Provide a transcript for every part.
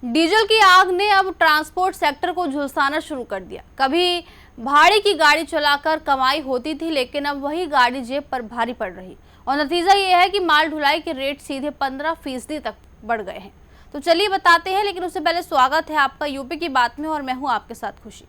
Diesel की आग ने अब ट्रांसपोर्ट सेक्टर को झुलसाना शुरू कर दिया। कभी भाड़े की गाड़ी चलाकर कमाई होती थी, लेकिन अब वही गाड़ी जेब पर भारी पड़ रही और नतीजा ये है कि माल ढुलाई के रेट सीधे 15% तक बढ़ गए हैं। तो चलिए बताते हैं, लेकिन उससे पहले स्वागत है आपका यूपी की बात में और मैं हूं आपके साथ खुशी।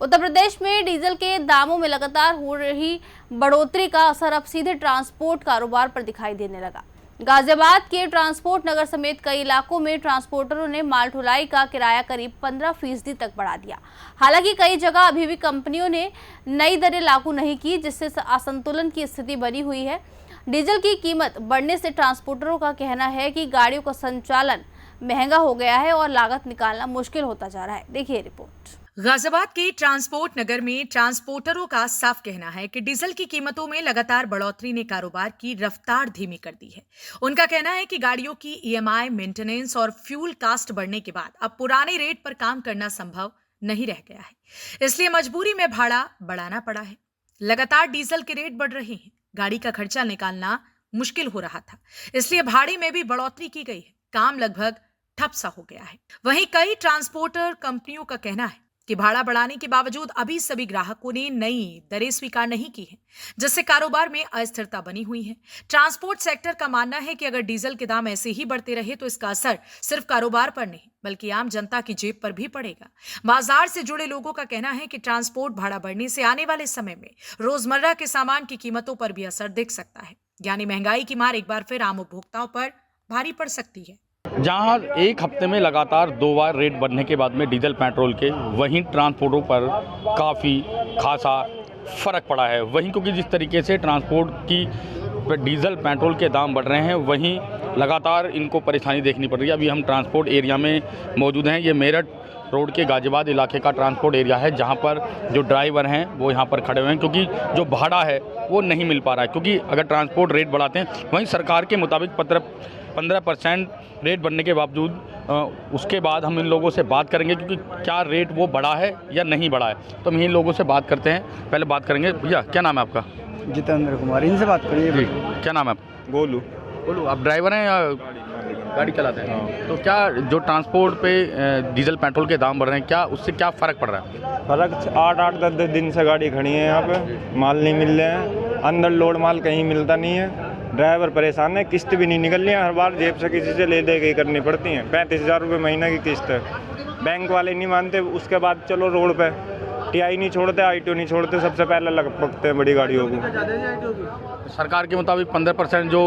उत्तर प्रदेश में डीजल के दामों में लगातार हो रही बढ़ोतरी का असर अब सीधे ट्रांसपोर्ट कारोबार पर दिखाई देने लगा। गाजियाबाद के ट्रांसपोर्ट नगर समेत कई इलाकों में ट्रांसपोर्टरों ने माल ढुलाई का किराया करीब 15% तक बढ़ा दिया। हालांकि कई जगह अभी भी कंपनियों ने नई दरें लागू नहीं की, जिससे असंतुलन की स्थिति बनी हुई है। डीजल की कीमत बढ़ने से ट्रांसपोर्टरों का कहना है कि गाड़ियों का संचालन महंगा हो गया है और लागत निकालना मुश्किल होता जा रहा है। देखिए रिपोर्ट। गाजियाबाद के ट्रांसपोर्ट नगर में ट्रांसपोर्टरों का साफ कहना है कि डीजल की कीमतों में लगातार बढ़ोतरी ने कारोबार की रफ्तार धीमी कर दी है। उनका कहना है कि गाड़ियों की ईएमआई, मेंटेनेंस और फ्यूल कास्ट बढ़ने के बाद अब पुराने रेट पर काम करना संभव नहीं रह गया है, इसलिए मजबूरी में भाड़ा बढ़ाना पड़ा है। लगातार डीजल के रेट बढ़ रहे हैं, गाड़ी का खर्चा निकालना मुश्किल हो रहा था, इसलिए भाड़े में भी बढ़ोतरी की गई है। काम लगभग ठप सा हो गया है। वहीं कई ट्रांसपोर्टर कंपनियों का कहना है कि भाड़ा बढ़ाने के बावजूद अभी सभी ग्राहकों ने नई दरें स्वीकार नहीं की हैं, जिससे कारोबार में अस्थिरता बनी हुई है। ट्रांसपोर्ट सेक्टर का मानना है कि अगर डीजल के दाम ऐसे ही बढ़ते रहे तो इसका असर सिर्फ कारोबार पर नहीं बल्कि आम जनता की जेब पर भी पड़ेगा। बाजार से जुड़े लोगों का कहना है कि ट्रांसपोर्ट भाड़ा बढ़ने से आने वाले समय में रोजमर्रा के सामान की कीमतों पर भी असर दिख सकता है, यानी महंगाई की मार एक बार फिर आम उपभोक्ताओं पर भारी पड़ सकती है। जहां एक हफ्ते में लगातार 2 बार रेट बढ़ने के बाद में डीजल पेट्रोल के, वहीं ट्रांसपोर्टों पर काफ़ी खासा फ़र्क पड़ा है। वहीं क्योंकि जिस तरीके से ट्रांसपोर्ट की डीजल पेट्रोल के दाम बढ़ रहे हैं, वहीं लगातार इनको परेशानी देखनी पड़ रही है। अभी हम ट्रांसपोर्ट एरिया में मौजूद हैं। ये मेरठ रोड के गाजियाबाद इलाके का ट्रांसपोर्ट एरिया है, जहां पर जो ड्राइवर हैं वो यहां पर खड़े हुए हैं, क्योंकि जो भाड़ा है वो नहीं मिल पा रहा है। क्योंकि अगर ट्रांसपोर्ट रेट बढ़ाते हैं, वहीं सरकार के मुताबिक 15% रेट बढ़ने के बावजूद उसके बाद हम इन लोगों से बात करेंगे क्योंकि क्या रेट वो बढ़ा है या नहीं बढ़ा है। तो हम इन लोगों से बात करते हैं। पहले बात करेंगे। भैया क्या नाम है आपका? जितेंद्र कुमार। इनसे बात करिए। जी, क्या नाम है आपका? गोलू। गोलू, आप ड्राइवर हैं या गाड़ी चलाते हैं? हाँ। तो क्या जो ट्रांसपोर्ट पे डीजल पेट्रोल के दाम बढ़ रहे हैं, क्या उससे क्या फ़र्क पड़ रहा है? फर्क 8-8, 10-10 दिन से गाड़ी खड़ी है यहाँ पे, माल नहीं मिल रहे हैं, अंदर लोड माल कहीं मिलता नहीं है, ड्राइवर परेशान है, किस्त भी नहीं निकल रही है, हर बार जेब से किसी से ले दे के करनी पड़ती हैं। 35,000 रुपये महीना की किस्त है। बैंक वाले नहीं मानते, उसके बाद चलो रोड पे टीआई नहीं छोड़ते, आईटीओ नहीं छोड़ते, सबसे पहले लग पकते हैं बड़ी गाड़ियों को। सरकार के मुताबिक 15% जो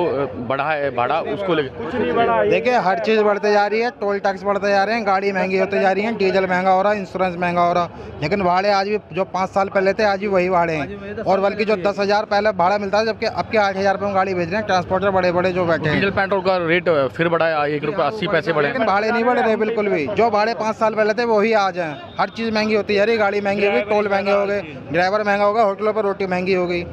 बढ़ा है भाड़ा, उसको लेके कुछ नहीं बढ़ा। देखिए, हर चीज़ बढ़ते जा रही है, टोल टैक्स बढ़ते जा रहे हैं, गाड़ी महंगी होती जा रही है, डीजल महंगा हो रहा है, इंश्योरेंस महंगा हो रहा है, लेकिन भाड़े आज भी जो 5 साल पहले थे आज भी वही भाड़े हैं। और बल्कि जो 10,000 पहले भाड़ा मिलता है, जबकि अब के 8,000 रुपये में गाड़ी भेज रहे हैं ट्रांसपोर्टर बड़े बड़े जो बैठे हैं। डीजल पेट्रोल का रेट फिर बढ़ा है, 1 रुपये 80 पैसे बढ़े, लेकिन भाड़े नहीं बढ़ रहे बिल्कुल भी। जो भाड़े 5 साल पहले थे वही आज हैं। हर चीज़ महंगी होती जा रही, गाड़ी महंगी हो गई, टोल महंगे हो गए, ड्राइवर महंगा हो गया, होटलों पर रोटी महंगी हो गई,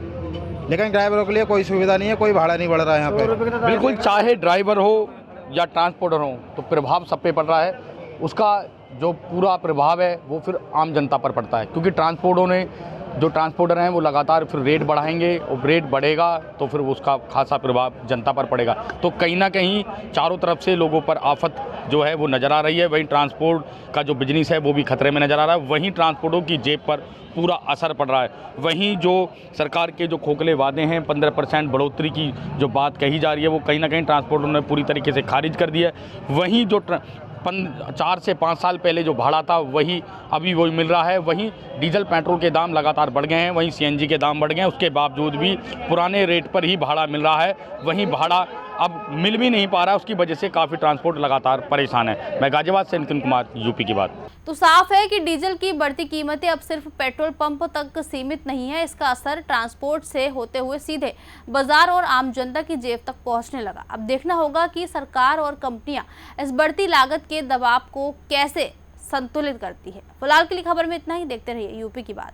लेकिन ड्राइवरों के लिए कोई सुविधा नहीं है, कोई भाड़ा नहीं बढ़ रहा है यहाँ पे। बिल्कुल, चाहे ड्राइवर हो या ट्रांसपोर्टर हो, तो प्रभाव सब पे पड़ रहा है। उसका जो पूरा प्रभाव है वो फिर आम जनता पर पड़ता है, क्योंकि जो ट्रांसपोर्टर हैं वो लगातार फिर रेट बढ़ाएंगे और रेट बढ़ेगा तो फिर उसका खासा प्रभाव जनता पर पड़ेगा। तो कहीं ना कहीं चारों तरफ से लोगों पर आफत जो है वो नज़र आ रही है। वहीं ट्रांसपोर्ट का जो बिजनेस है वो भी खतरे में नज़र आ रहा है। वहीं ट्रांसपोर्टरों की जेब पर पूरा असर पड़ रहा है। वहीं जो सरकार के जो खोखले वादे हैं, 15% बढ़ोतरी की जो बात कही जा रही है, वो कहीं ना कहीं ट्रांसपोर्टरों ने पूरी तरीके से खारिज कर दिया है। वहीं जो 4 से 5 साल पहले जो भाड़ा था वही अभी वही मिल रहा है। वहीं डीजल पेट्रोल के दाम लगातार बढ़ गए हैं, वहीं सीएनजी के दाम बढ़ गए हैं, उसके बावजूद भी पुराने रेट पर ही भाड़ा मिल रहा है। वहीं भाड़ा अब मिल भी नहीं पा रहा है, उसकी वजह से काफ़ी ट्रांसपोर्ट लगातार परेशान है। मैं गाजियाबाद से नितिन कुमार, यूपी की बात। तो साफ है कि डीजल की बढ़ती कीमतें अब सिर्फ पेट्रोल पंप तक सीमित नहीं है, इसका असर ट्रांसपोर्ट से होते हुए सीधे बाजार और आम जनता की जेब तक पहुंचने लगा। अब देखना होगा कि सरकार और कंपनियां इस बढ़ती लागत के दबाव को कैसे संतुलित करती है। फिलहाल के लिए खबर में इतना ही। देखते रहिए यूपी की बात।